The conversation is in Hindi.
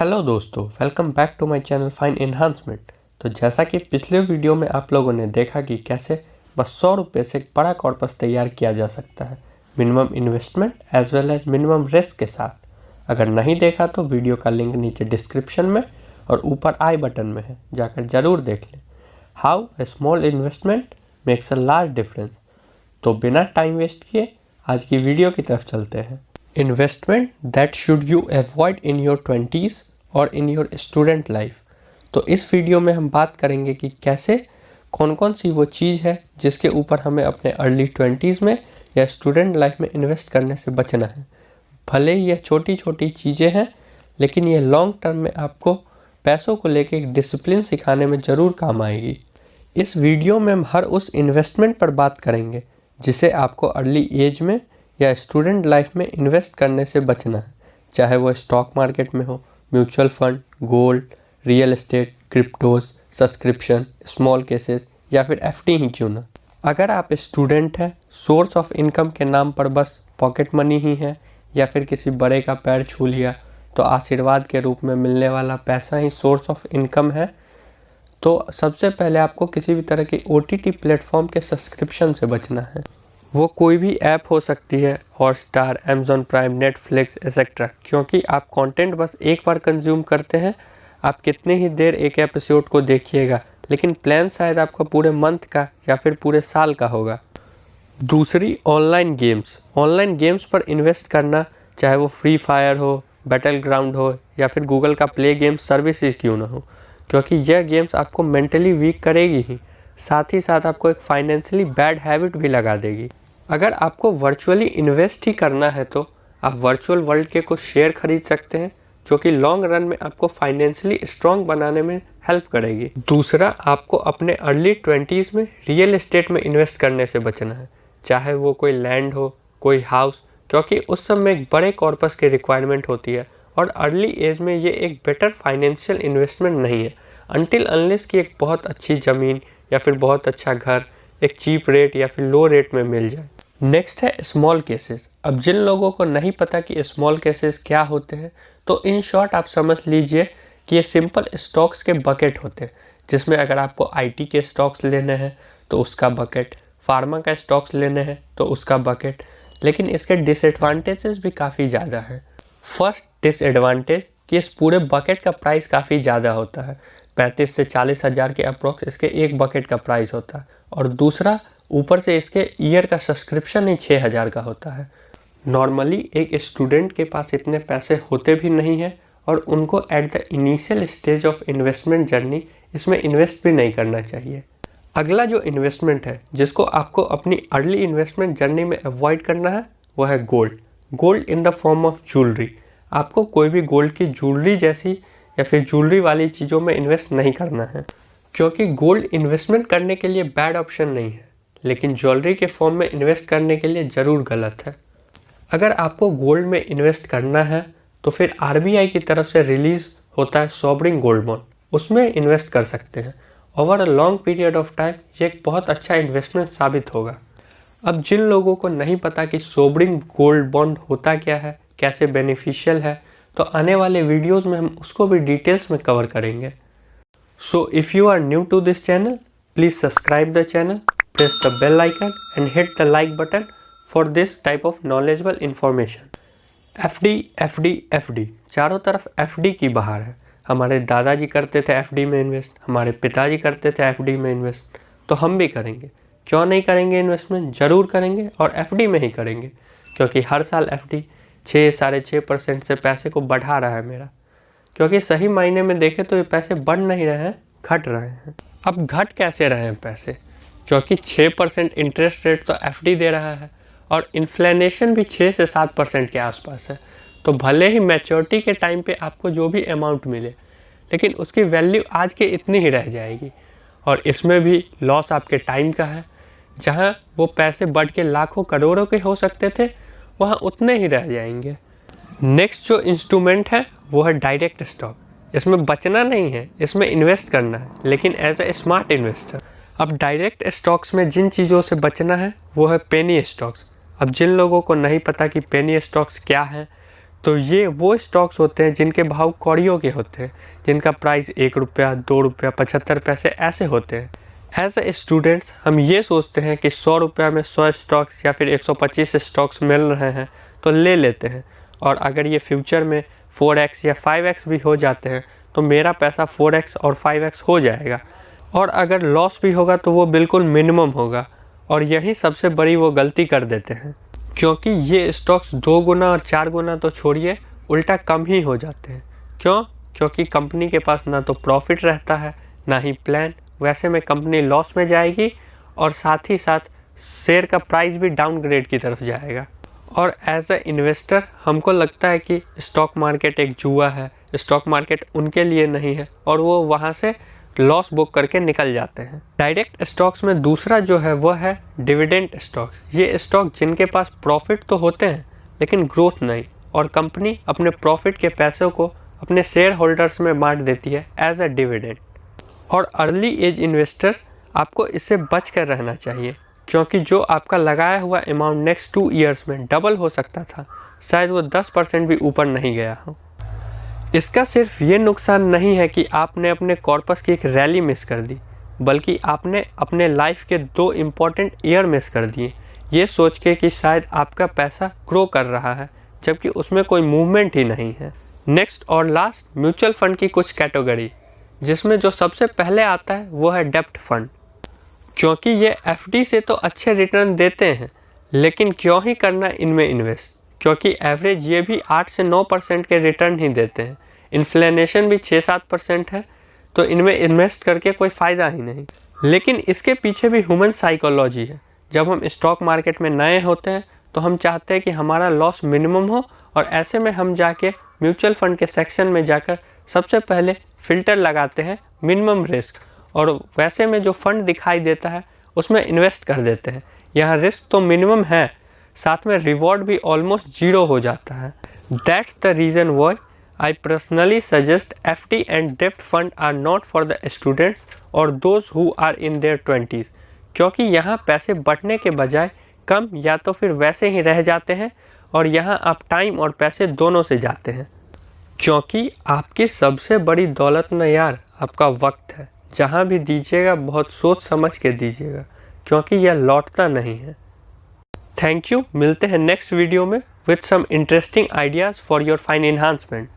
हेलो दोस्तों, welcome back to my channel fine enhancement. तो जैसा कि पिछले वीडियो में आप लोगों ने देखा कि कैसे बस 100 रुपये से एक बड़ा कॉर्पस तैयार किया जा सकता है minimum investment as well as minimum risk के साथ। अगर नहीं देखा तो वीडियो का लिंक नीचे डिस्क्रिप्शन में और ऊपर आई बटन में है, जाकर ज़रूर देख लें। How a small investment makes a large difference. तो बिना टाइम वेस्ट किए आज की वीडियो की तरफ चलते हैं। Investment that should you avoid in your 20s और इन योर स्टूडेंट लाइफ। तो इस वीडियो में हम बात करेंगे कि कैसे कौन कौन सी वो चीज़ है जिसके ऊपर हमें अपने अर्ली 20s में या स्टूडेंट लाइफ में इन्वेस्ट करने से बचना है। भले ही यह छोटी छोटी चीज़ें हैं, लेकिन ये लॉन्ग टर्म में आपको पैसों को लेके एक डिसिप्लिन सिखाने में ज़रूर काम आएगी। इस वीडियो में हम हर उस इन्वेस्टमेंट पर बात करेंगे जिसे आपको अर्ली एज में या स्टूडेंट लाइफ में इन्वेस्ट करने से बचना है, चाहे वो स्टॉक मार्केट में हो, mutual fund, gold, real estate, cryptos, subscription, small cases या फिर एफडी ही क्यों ना। अगर आप स्टूडेंट हैं, सोर्स ऑफ इनकम के नाम पर बस पॉकेट मनी ही है या फिर किसी बड़े का पैर छू लिया तो आशीर्वाद के रूप में मिलने वाला पैसा ही सोर्स ऑफ इनकम है, तो सबसे पहले आपको किसी भी तरह की OTT प्लेटफॉर्म के सब्सक्रिप्शन से बचना है। वो कोई भी ऐप हो सकती है, Hotstar, Amazon prime, Netflix etcetera, क्योंकि आप कंटेंट बस एक बार कंज्यूम करते हैं। आप कितने ही देर एक एपिसोड को देखिएगा, लेकिन प्लान शायद आपका पूरे मंथ का या फिर पूरे साल का होगा। दूसरी, ऑनलाइन गेम्स पर इन्वेस्ट करना, चाहे वो फ्री फायर हो, बैटल ग्राउंड हो या फिर गूगल का प्ले गेम सर्विस ही क्यों ना हो, क्योंकि यह गेम्स आपको मेंटली वीक करेगी ही, साथ ही साथ आपको एक फाइनेंशियली बैड हैबिट भी लगा देगी। अगर आपको वर्चुअली इन्वेस्ट ही करना है तो आप वर्चुअल वर्ल्ड के कुछ शेयर खरीद सकते हैं, जो कि लॉन्ग रन में आपको फाइनेंशियली स्ट्रॉन्ग बनाने में हेल्प करेगी। दूसरा, आपको अपने अर्ली 20s में रियल एस्टेट में इन्वेस्ट करने से बचना है, चाहे वो कोई लैंड हो, कोई हाउस, क्योंकि उस समय एक बड़े कॉर्पस की रिक्वायरमेंट होती है और अर्ली एज में ये एक बेटर फाइनेंशियल इन्वेस्टमेंट नहीं है अनटिल अनलेस की एक बहुत अच्छी ज़मीन या फिर बहुत अच्छा घर एक चीप रेट या फिर लो रेट में मिल जाए। नेक्स्ट है स्मॉल केसेस। अब जिन लोगों को नहीं पता कि स्मॉल केसेस क्या होते हैं, तो इन शॉर्ट आप समझ लीजिए कि ये सिंपल स्टॉक्स के बकेट होते हैं, जिसमें अगर आपको IT के स्टॉक्स लेने हैं तो उसका बकेट, फार्मा का स्टॉक्स लेने हैं तो उसका बकेट। लेकिन इसके डिसएडवांटेजेस भी काफ़ी ज़्यादा है। फर्स्ट डिसएडवांटेज कि इस पूरे बकेट का प्राइस काफ़ी ज़्यादा होता है, 35 से 40 हज़ार के अप्रोक्स इसके एक बकेट का प्राइस होता है। और दूसरा, ऊपर से इसके ईयर का सब्सक्रिप्शन ही 6000 का होता है। नॉर्मली एक स्टूडेंट के पास इतने पैसे होते भी नहीं हैं और उनको at the initial stage of investment journey इसमें इन्वेस्ट भी नहीं करना चाहिए। अगला जो इन्वेस्टमेंट है जिसको आपको अपनी अर्ली इन्वेस्टमेंट जर्नी में अवॉइड करना है, वो है gold in the form of jewellery. आपको कोई भी गोल्ड की ज्वेलरी जैसी या फिर ज्वेलरी वाली चीज़ों में इन्वेस्ट नहीं करना है, क्योंकि गोल्ड इन्वेस्टमेंट करने के लिए बैड ऑप्शन नहीं है, लेकिन ज्वेलरी के फॉर्म में इन्वेस्ट करने के लिए ज़रूर गलत है। अगर आपको गोल्ड में इन्वेस्ट करना है तो फिर RBI की तरफ से रिलीज़ होता है सॉवरिन गोल्ड बॉन्ड, उसमें इन्वेस्ट कर सकते हैं। Over a long period of time ये एक बहुत अच्छा इन्वेस्टमेंट साबित होगा। अब जिन लोगों को नहीं पता कि सॉवरिन गोल्ड बॉन्ड होता क्या है, कैसे बेनिफिशियल है, तो आने वाले वीडियोज़ में हम उसको भी डिटेल्स में कवर करेंगे। So if you are new to this channel, please subscribe the channel, press the bell icon and hit the like button for this type of knowledgeable information. FD चारों तरफ FD की बहार है। हमारे दादाजी करते थे FD में इन्वेस्ट, हमारे पिताजी करते थे FD में इन्वेस्ट, तो हम भी करेंगे। क्यों नहीं करेंगे इन्वेस्टमेंट? ज़रूर करेंगे और FD में ही करेंगे, क्योंकि हर साल FD 6-6.5% से पैसे को बढ़ा रहा है मेरा। क्योंकि सही मायने में देखें तो ये पैसे बढ़ नहीं रहे हैं, घट रहे हैं। अब घट कैसे रहे हैं पैसे? क्योंकि 6% इंटरेस्ट रेट तो FD दे रहा है और इन्फ्लेशन भी 6 से 7% के आसपास है। तो भले ही मैच्योरिटी के टाइम पे आपको जो भी अमाउंट मिले, लेकिन उसकी वैल्यू आज के इतनी ही रह जाएगी। और इसमें भी लॉस आपके टाइम का है। जहां वो पैसे बढ़ के लाखों करोड़ों के हो सकते थे, वहां उतने ही रह जाएंगे। नेक्स्ट जो इंस्ट्रूमेंट है वो है डायरेक्ट स्टॉक। इसमें बचना नहीं है, इसमें इन्वेस्ट करना है, लेकिन एज ए स्मार्ट इन्वेस्टर। अब डायरेक्ट स्टॉक्स में जिन चीज़ों से बचना है वो है पेनी स्टॉक्स। अब जिन लोगों को नहीं पता कि पेनी स्टॉक्स क्या है, तो ये वो स्टॉक्स होते हैं जिनके भाव कौड़ियों के होते हैं, जिनका प्राइस 1 रुपया, 2 रुपया, 75 पैसे ऐसे होते हैं। एज ए स्टूडेंट्स हम ये सोचते हैं कि 100 रुपया में 100 स्टॉक्स या फिर 125 स्टॉक्स मिल रहे हैं तो ले लेते हैं, और अगर ये फ्यूचर में 4x या 5x भी हो जाते हैं तो मेरा पैसा 4x और 5x हो जाएगा, और अगर लॉस भी होगा तो वो बिल्कुल मिनिमम होगा। और यही सबसे बड़ी वो गलती कर देते हैं, क्योंकि ये स्टॉक्स 2 गुना और 4 गुना तो छोड़िए, उल्टा कम ही हो जाते हैं। क्यों? क्योंकि कंपनी के पास ना तो प्रॉफिट रहता है ना ही प्लान, वैसे में कंपनी लॉस में जाएगी और साथ ही साथ शेयर का प्राइस भी डाउनग्रेड की तरफ जाएगा। और एज ए इन्वेस्टर हमको लगता है कि स्टॉक मार्केट एक जुआ है, स्टॉक मार्केट उनके लिए नहीं है, और वो वहाँ से लॉस बुक करके निकल जाते हैं। डायरेक्ट स्टॉक्स में दूसरा जो है वो है डिविडेंड स्टॉक्स। ये स्टॉक जिनके पास प्रॉफिट तो होते हैं लेकिन ग्रोथ नहीं, और कंपनी अपने प्रॉफिट के पैसों को अपने शेयर होल्डर्स में बांट देती है एज अ डिविडेंड। और अर्ली एज इन्वेस्टर आपको इससे बच कर रहना चाहिए, क्योंकि जो आपका लगाया हुआ अमाउंट नेक्स्ट 2 ईयर्स में डबल हो सकता था, शायद वो 10% भी ऊपर नहीं गया हो। इसका सिर्फ ये नुकसान नहीं है कि आपने अपने कॉर्पस की एक रैली मिस कर दी, बल्कि आपने अपने लाइफ के 2 इम्पॉर्टेंट ईयर मिस कर दिए, ये सोच के कि शायद आपका पैसा ग्रो कर रहा है जबकि उसमें कोई मूवमेंट ही नहीं है। नेक्स्ट और लास्ट, म्यूचुअल फंड की कुछ कैटेगरी, जिसमें जो सबसे पहले आता है वो है डेब्ट फंड। क्योंकि ये एफडी से तो अच्छे रिटर्न देते हैं, लेकिन क्यों ही करना इनमें इन्वेस्ट, क्योंकि एवरेज ये भी 8 से 9% के रिटर्न ही देते हैं, इन्फ्लेशन भी 6-7% है, तो इनमें इन्वेस्ट करके कोई फ़ायदा ही नहीं। लेकिन इसके पीछे भी ह्यूमन साइकोलॉजी है। जब हम स्टॉक मार्केट में नए होते हैं तो हम चाहते हैं कि हमारा लॉस मिनिमम हो, और ऐसे में हम जाके म्यूचुअल फंड के सेक्शन में जाकर सबसे पहले फ़िल्टर लगाते हैं मिनिमम रिस्क, और वैसे में जो फंड दिखाई देता है उसमें इन्वेस्ट कर देते हैं। यहाँ रिस्क तो मिनिमम है, साथ में रिवॉर्ड भी ऑलमोस्ट 0 हो जाता है। That's the reason why I personally suggest FD and डेब्ट fund are not for the students और those who are in their 20s, क्योंकि यहाँ पैसे बटने के बजाय कम या तो फिर वैसे ही रह जाते हैं, और यहाँ आप टाइम और पैसे दोनों से जाते हैं। क्योंकि आपकी सबसे बड़ी दौलत न यार आपका वक्त है, जहाँ भी दीजिएगा बहुत सोच समझ के दीजिएगा, क्योंकि यह लौटता नहीं है। थैंक यू, मिलते हैं नेक्स्ट वीडियो में with some interesting ideas for your fine enhancement.